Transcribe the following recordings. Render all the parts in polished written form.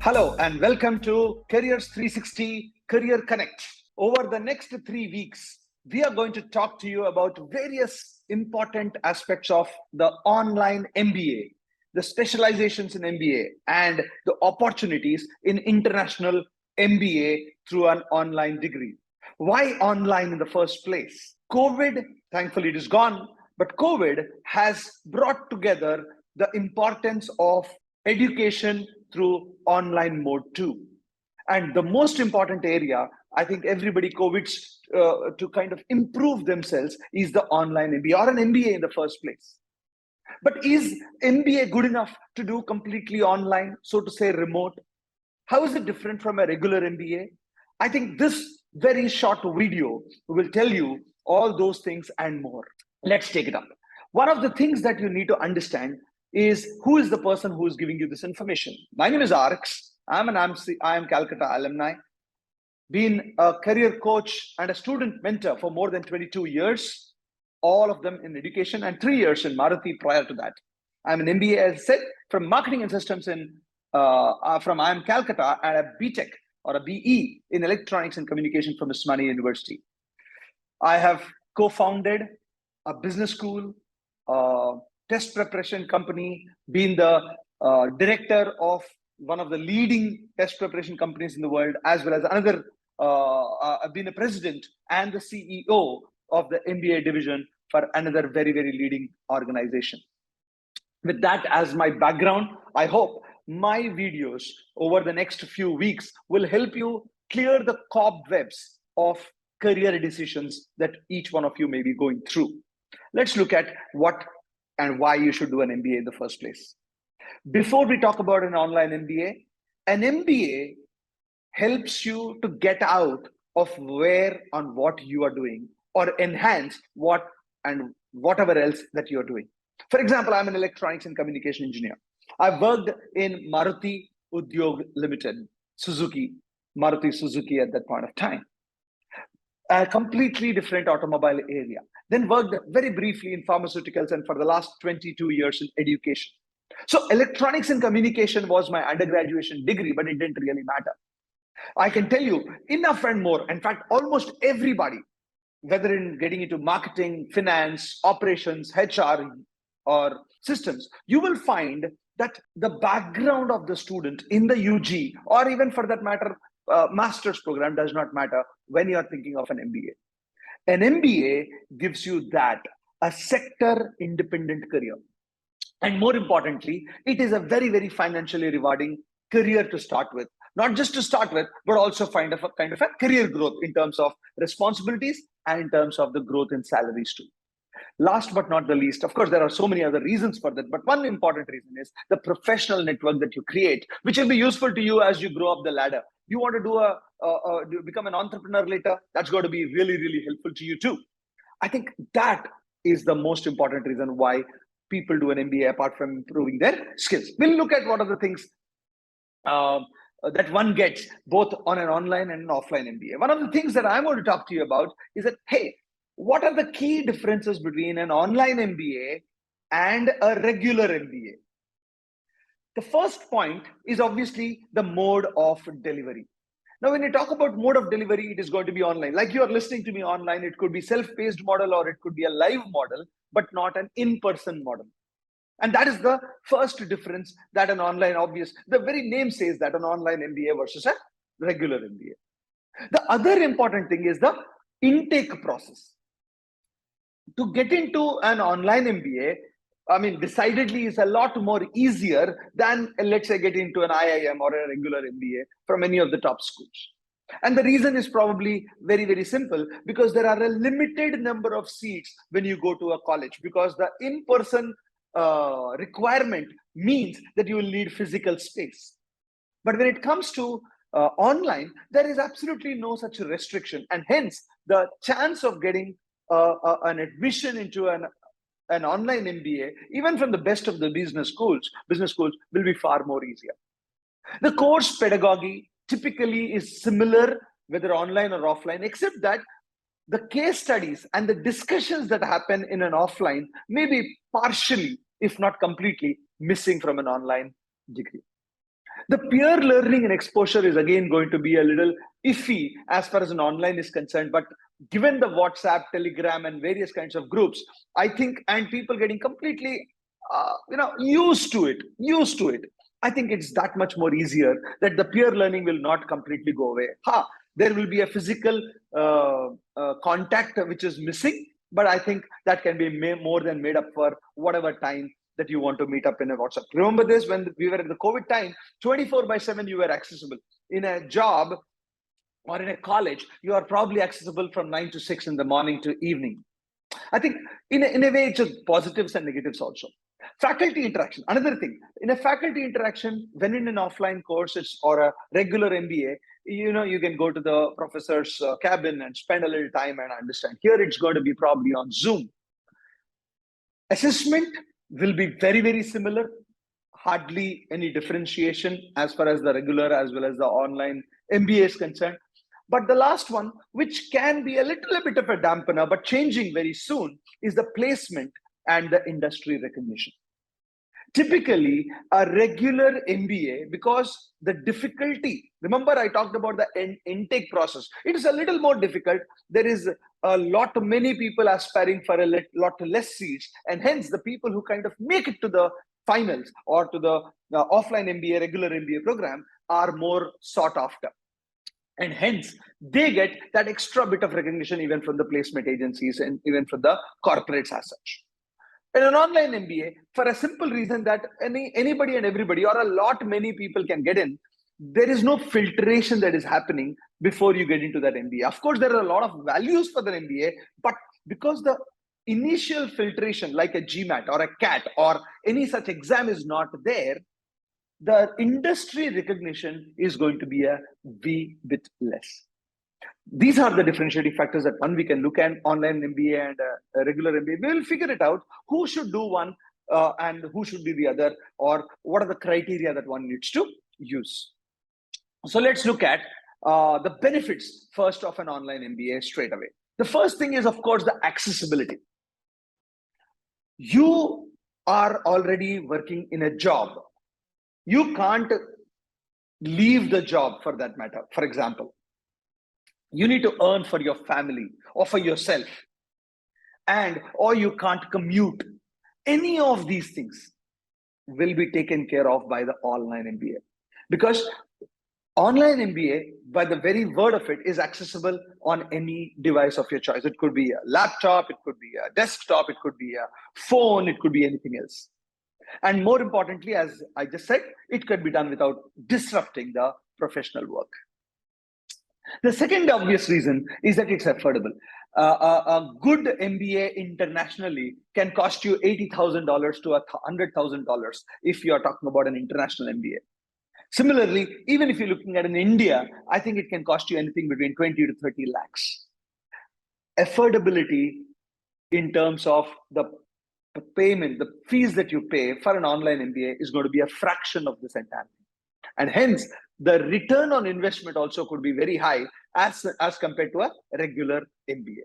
Hello and welcome to Careers 360 Career Connect. Over the next 3 weeks, we are going to talk to you about various important aspects of the online MBA, the specializations in MBA, and the opportunities in international MBA through an online degree. Why online in the first place? COVID, thankfully, it is gone, but COVID has brought together the importance of education through online mode too. And the most important area, I think everybody covetes to kind of improve themselves is the online MBA or an MBA in the first place. But is MBA good enough to do completely online, so to say remote? How is it different from a regular MBA? I think this very short video will tell you all those things and more. Let's take it up. One of the things that you need to understand is who is the person who is giving you this information. My name is Arx. I am Calcutta alumni, been a career coach and a student mentor for more than 22 years, all of them in education, and 3 years in Maruti prior to that. I'm an MBA, as I said, from marketing and systems from IIM Calcutta, and a BTech or a BE in electronics and communication from Usmania University. I have co-founded a business school, test preparation company, been the director of one of the leading test preparation companies in the world, as well as another, I've been a president and the CEO of the MBA division for another very, very leading organization. With that as my background, I hope my videos over the next few weeks will help you clear the cobwebs of career decisions that each one of you may be going through. Let's look at what and why you should do an MBA in the first place. Before we talk about an online MBA, an MBA helps you to get out of where and what you are doing or enhance what and whatever else that you're doing. For example, I'm an electronics and communication engineer. I've worked in Maruti Udyog Limited, Maruti Suzuki at that point of time. A completely different automobile area. Then worked very briefly in pharmaceuticals and for the last 22 years in education. So electronics and communication was my undergraduate degree, but it didn't really matter. I can tell you enough and more. In fact, almost everybody, whether in getting into marketing, finance, operations, HR, or systems, you will find that the background of the student in the UG, or even for that matter, master's program does not matter when you are thinking of an MBA. An MBA gives you that, a sector independent career. And more importantly, it is a very, very financially rewarding career to start with. Not just to start with, but also find a kind of a career growth in terms of responsibilities and in terms of the growth in salaries too. Last but not the least, of course, there are so many other reasons for that, but one important reason is the professional network that you create, which will be useful to you as you grow up the ladder. You want to become an entrepreneur later, that's going to be really, really helpful to you too. I think that is the most important reason why people do an MBA apart from improving their skills. We'll look at what are the things that one gets both on an online and an offline MBA. One of the things that I'm going to talk to you about is that, hey, what are the key differences between an online MBA and a regular MBA? The first point is obviously the mode of delivery. Now, when you talk about mode of delivery, it is going to be online. Like you are listening to me online, it could be self-paced model or it could be a live model, but not an in-person model. And that is the first difference that an online, the very name says that an online MBA versus a regular MBA. The other important thing is the intake process. To get into an online MBA, I mean, decidedly is a lot more easier than, let's say, get into an IIM or a regular MBA from any of the top schools. And the reason is probably very, very simple, because there are a limited number of seats when you go to a college, because the in-person requirement means that you will need physical space. But when it comes to online, there is absolutely no such restriction. And hence, the chance of getting an admission into an online MBA, even from the best of the business schools will be far more easier. The course pedagogy typically is similar, whether online or offline, except that the case studies and the discussions that happen in an offline may be partially, if not completely, missing from an online degree. The peer learning and exposure is again going to be a little iffy as far as an online is concerned. But given the WhatsApp, Telegram, and various kinds of groups, I think, and people getting completely, used to it. I think it's that much more easier that the peer learning will not completely go away. There will be a physical contact which is missing, but I think that can be more than made up for whatever time that you want to meet up in a WhatsApp. Remember this, when we were in the COVID time, 24/7 you were accessible. In a job or in a college, you are probably accessible from 9 to 6 in the morning to evening. I think in a way, it's just positives and negatives also. Faculty interaction, another thing. In a faculty interaction, when in an offline course or a regular MBA, you can go to the professor's cabin and spend a little time and understand. Here it's going to be probably on Zoom. Assessment will be very, very similar. Hardly any differentiation as far as the regular as well as the online MBA is concerned. But the last one, which can be a little bit of a dampener, but changing very soon, is the placement and the industry recognition. Typically, a regular MBA, because the difficulty, remember I talked about the intake process, it is a little more difficult. There is many people aspiring for a lot less seats, and hence the people who kind of make it to the finals or to the offline MBA, regular MBA program are more sought after. And hence, they get that extra bit of recognition even from the placement agencies and even from the corporates as such. In an online MBA, for a simple reason that anybody and everybody or many people can get in, there is no filtration that is happening before you get into that MBA. Of course, there are a lot of values for the MBA, but because the initial filtration like a GMAT or a CAT or any such exam is not there, the industry recognition is going to be a wee bit less. These are the differentiating factors that we can look at online MBA and a regular MBA. We will figure it out who should do one and who should be the other, or what are the criteria that one needs to use. So let's look at the benefits first of an online MBA straight away. The first thing is, of course, the accessibility. You are already working in a job. You can't leave the job for that matter. For example, you need to earn for your family or for yourself, or you can't commute. Any of these things will be taken care of by the online MBA, because online MBA, by the very word of it, is accessible on any device of your choice. It could be a laptop, it could be a desktop, it could be a phone, it could be anything else. And more importantly, as I just said, it could be done without disrupting the professional work. The second obvious reason is that it's affordable. A good MBA internationally can cost you $80,000 to $100,000 if you are talking about an international MBA. Similarly, even if you're looking at in India, I think it can cost you anything between 20 to 30 lakhs. Affordability in terms of the payment, the fees that you pay for an online MBA is going to be a fraction of this entire thing. And hence, the return on investment also could be very high as compared to a regular MBA.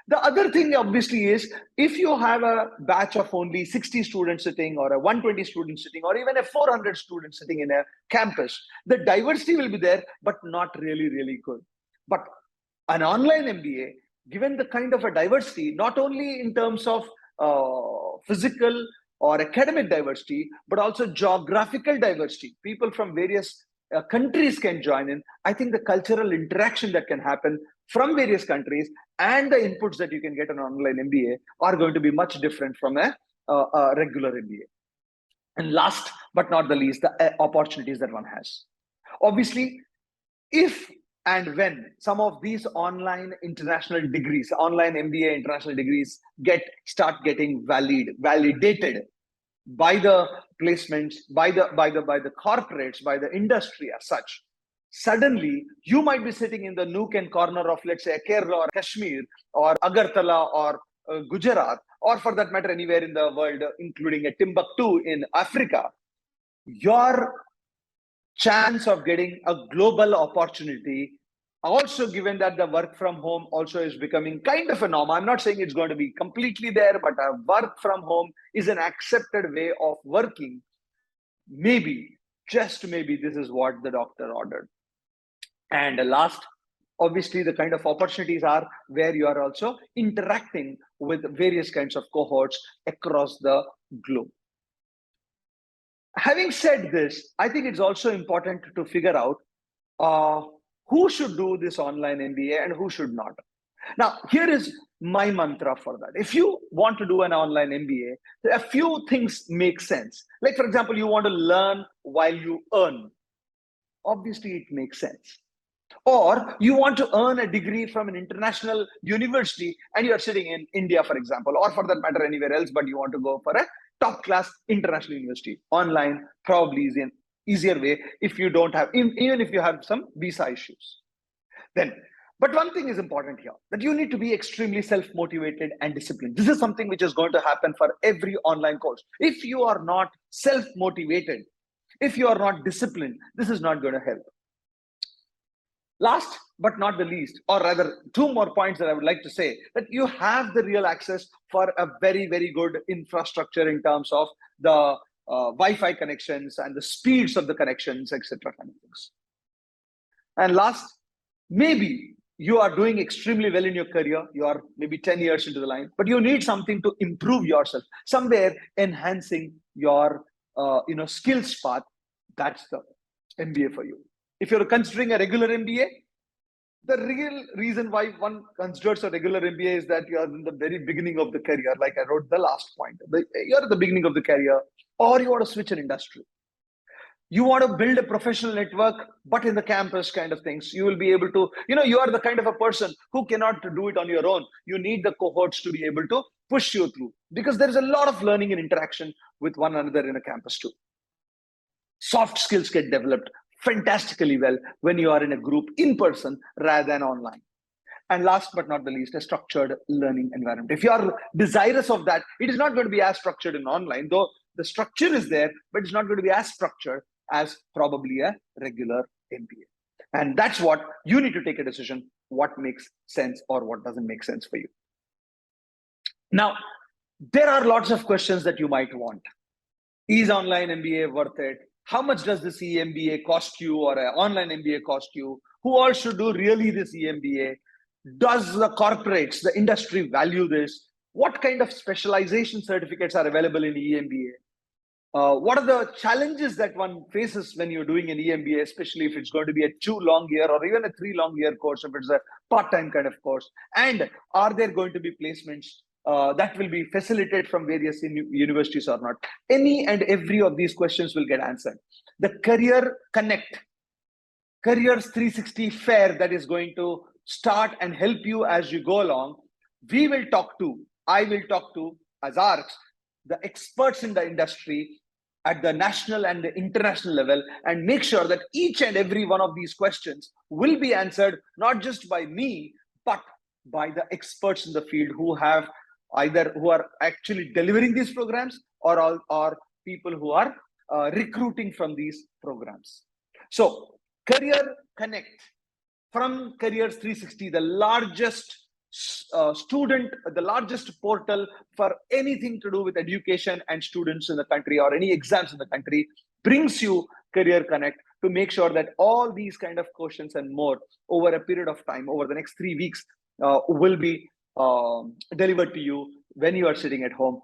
The other thing obviously is, if you have a batch of only 60 students sitting, or a 120 students sitting, or even a 400 students sitting in a campus, the diversity will be there, but not really, really good. But an online MBA, given the kind of a diversity, not only in terms of physical or academic diversity, but also geographical diversity, people from various countries can join in. I think the cultural interaction that can happen from various countries and the inputs that you can get on online MBA are going to be much different from a regular MBA. And last but not the least, the opportunities that one has. Obviously, if and when some of these online international degrees, online MBA international degrees start getting validated by the placements, by the corporates, by the industry as such, suddenly you might be sitting in the nook and corner of, let's say, Kerala or Kashmir or Agartala or Gujarat, or for that matter anywhere in the world, including a Timbuktu in Africa. Your chance of getting a global opportunity, also given that the work from home also is becoming kind of a norm. I'm not saying it's going to be completely there, but a work from home is an accepted way of working. Maybe just maybe this is what the doctor ordered. And last, obviously, the kind of opportunities are where you are also interacting with various kinds of cohorts across the globe. Having said this, I think it's also important to figure out who should do this online MBA and who should not. Now, here is my mantra for that. If you want to do an online MBA, a few things make sense. Like, for example, you want to learn while you earn. Obviously, it makes sense. Or you want to earn a degree from an international university and you're sitting in India, for example, or for that matter, anywhere else, but you want to go for a top class international university. Online probably is an easier way if you don't have, even if you have some visa issues. But one thing is important here, that you need to be extremely self-motivated and disciplined. This is something which is going to happen for every online course. If you are not self-motivated, if you are not disciplined, this is not going to help. Last but not the least, or rather two more points that I would like to say, that you have the real access for a very, very good infrastructure in terms of the Wi-Fi connections and the speeds of the connections, etc. kind of things. And last, maybe you are doing extremely well in your career, you are maybe 10 years into the line, but you need something to improve yourself, somewhere enhancing your skills path. That's the MBA for you. If you're considering a regular MBA, the real reason why one considers a regular MBA is that you are in the very beginning of the career, like I wrote the last point. You're at the beginning of the career, or you want to switch an industry. You want to build a professional network, but in the campus kind of things. You will be able to, you are the kind of a person who cannot do it on your own. You need the cohorts to be able to push you through, because there is a lot of learning and interaction with one another in a campus too. Soft skills get developed fantastically well when you are in a group in person rather than online. And last but not the least, a structured learning environment. If you are desirous of that, it is not going to be as structured in online, though the structure is there, but it's not going to be as structured as probably a regular MBA. And that's what you need to take a decision, what makes sense or what doesn't make sense for you. Now, there are lots of questions that you might want. Is online MBA worth it? How much does this EMBA cost you, or an online MBA cost you? Who all should do really this EMBA? Does the corporates, the industry value this? What kind of specialization certificates are available in EMBA? What are the challenges that one faces when you're doing an EMBA, especially if it's going to be a 2 long year or even a 3 long year course, if it's a part-time kind of course? And are there going to be placements that will be facilitated from various universities or not? Any and every of these questions will get answered. The Career Connect, Careers 360 fair that is going to start and help you as you go along. I will talk to, as ARCs, the experts in the industry at the national and the international level, and make sure that each and every one of these questions will be answered, not just by me, but by the experts in the field who are actually delivering these programs, or people who are recruiting from these programs. So Career Connect from Careers 360, the largest the largest portal for anything to do with education and students in the country, or any exams in the country, brings you Career Connect to make sure that all these kind of questions and more over a period of time, over the next 3 weeks, will be delivered to you when you are sitting at home.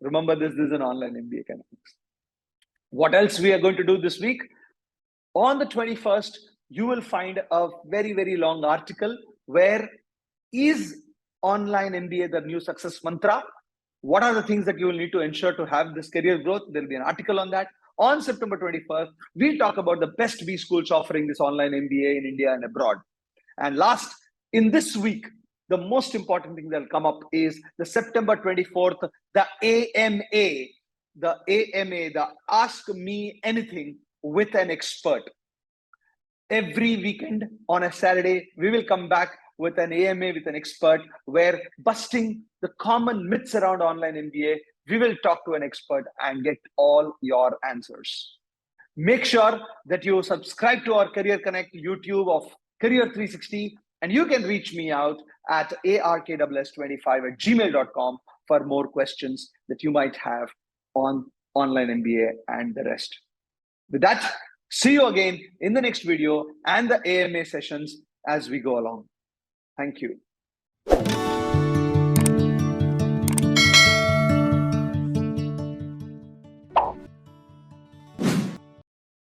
Remember, this is an online MBA kind of things. What else we are going to do this week? On the 21st, you will find a very, very long article where is online MBA the new success mantra? What are the things that you will need to ensure to have this career growth? There will be an article on that. On September 21st, we talk about the best B schools offering this online MBA in India and abroad. And last, in this week, the most important thing that will come up is the September 24th, the AMA, the Ask Me Anything with an Expert. Every weekend on a Saturday, we will come back with an AMA with an expert, where busting the common myths around online MBA, we will talk to an expert and get all your answers. Make sure that you subscribe to our Career Connect YouTube of Career 360, and you can reach me out at arks25@gmail.com for more questions that you might have on online MBA and the rest. With that, see you again in the next video and the AMA sessions as we go along. Thank you.